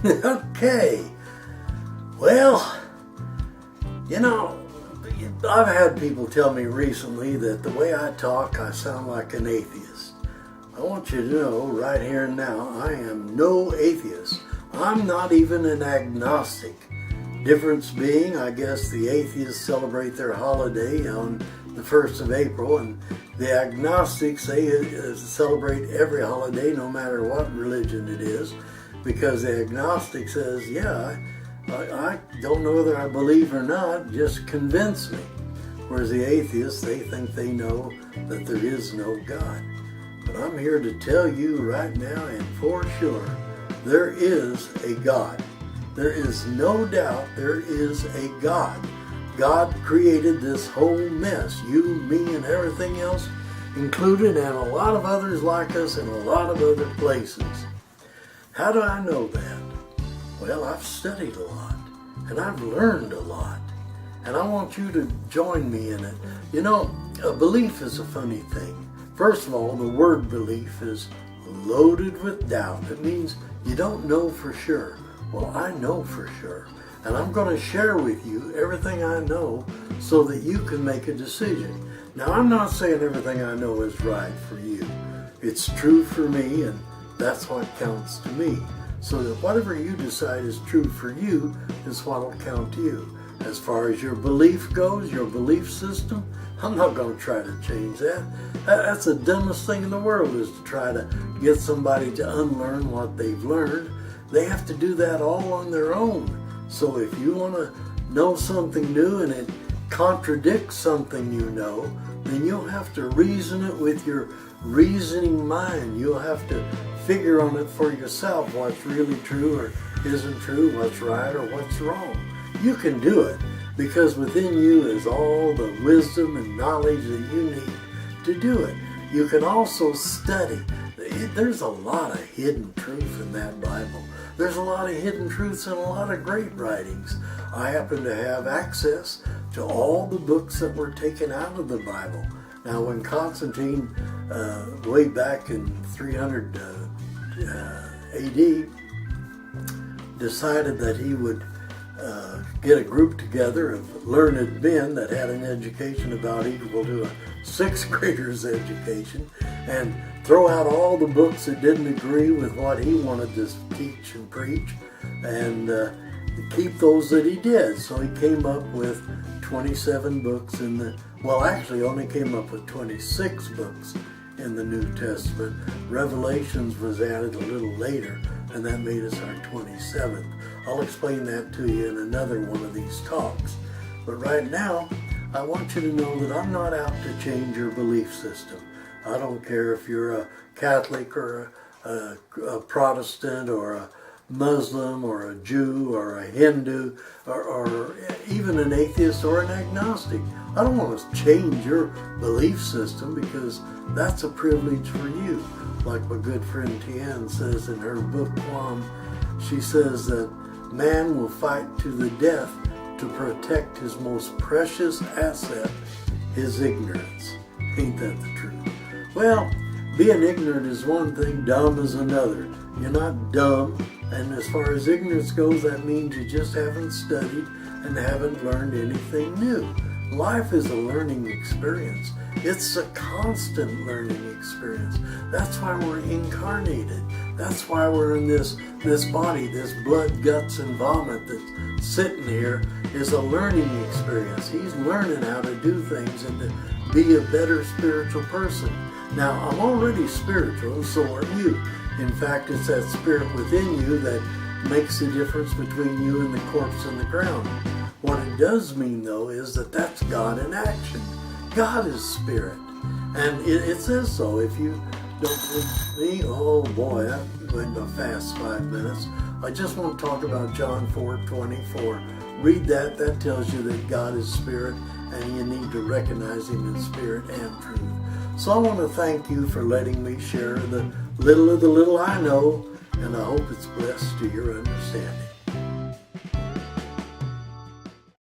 Okay. Well, you know, I've had people tell me recently that the way I talk, I sound like an atheist. I want you to know right here and now, I am no atheist. I'm not even an agnostic. Difference being, I guess the atheists celebrate their holiday on the 1st of April, and the agnostics, they celebrate every holiday no matter what religion it is, because the agnostic says, yeah, I don't know whether I believe or not, just convince me. Whereas the atheists, they think they know that there is no God. But I'm here to tell you right now and for sure, there is a God. There is no doubt there is a God. God created this whole mess, you, me, and everything else included, and a lot of others like us in a lot of other places. How do I know that? Well, I've studied a lot, and I've learned a lot, and I want you to join me in it. You know, a belief is a funny thing. First of all, the word belief is loaded with doubt. It means you don't know for sure. Well, I know for sure, and I'm going to share with you everything I know so that you can make a decision. Now, I'm not saying everything I know is right for you. It's true for me, and that's what counts to me. So that whatever you decide is true for you is what will count to you. As far as your belief goes, your belief system, I'm not going to try to change that. That's the dumbest thing in the world, is to try to get somebody to unlearn what they've learned. They have to do that all on their own. So if you want to know something new and it contradicts something you know, then you'll have to reason it with your reasoning mind. You'll have to figure on it for yourself what's really true or isn't true, what's right or what's wrong. You can do it because within you is all the wisdom and knowledge that you need to do it. You can also study. There's a lot of hidden truth in that Bible. There's a lot of hidden truths and a lot of great writings. I happen to have access to all the books that were taken out of the Bible. Now, when Constantine, way back in 300 AD, decided that he would get a group together of learned men that had an education about equal to a sixth grader's education, and throw out all the books that didn't agree with what he wanted to teach and preach, and keep those that he did. So he came up with 27 books in the, well, actually only came up with 26 books in the New Testament. Revelations was added a little later, and that made us our 27th. I'll explain that to you in another one of these talks. But right now, I want you to know that I'm not out to change your belief system. I don't care if you're a Catholic or a Protestant or a Muslim or a Jew or a Hindu or even an atheist or an agnostic. I don't want to change your belief system because that's a privilege for you. Like my good friend Tian says in her book, Quam, she says that man will fight to the death to protect his most precious asset, his ignorance. Ain't that the truth? Well, being ignorant is one thing, dumb is another. You're not dumb, and as far as ignorance goes, that means you just haven't studied and haven't learned anything new. Life is a learning experience. It's a constant learning experience. That's why we're incarnated. That's why we're in this body, this blood, guts, and vomit that's sitting here is a learning experience. He's learning how to do things and to be a better spiritual person. Now, I'm already spiritual, so are you. In fact, it's that spirit within you that makes the difference between you and the corpse in the ground. What it does mean, though, is that that's God in action. God is spirit. And it says so. If you don't believe me, oh boy, I'm going to fast 5 minutes. I just want to talk about John 4:24. Read that. That tells you that God is spirit, and you need to recognize him in spirit and truth. So I want to thank you for letting me share the little of the little I know, and I hope it's blessed to your understanding.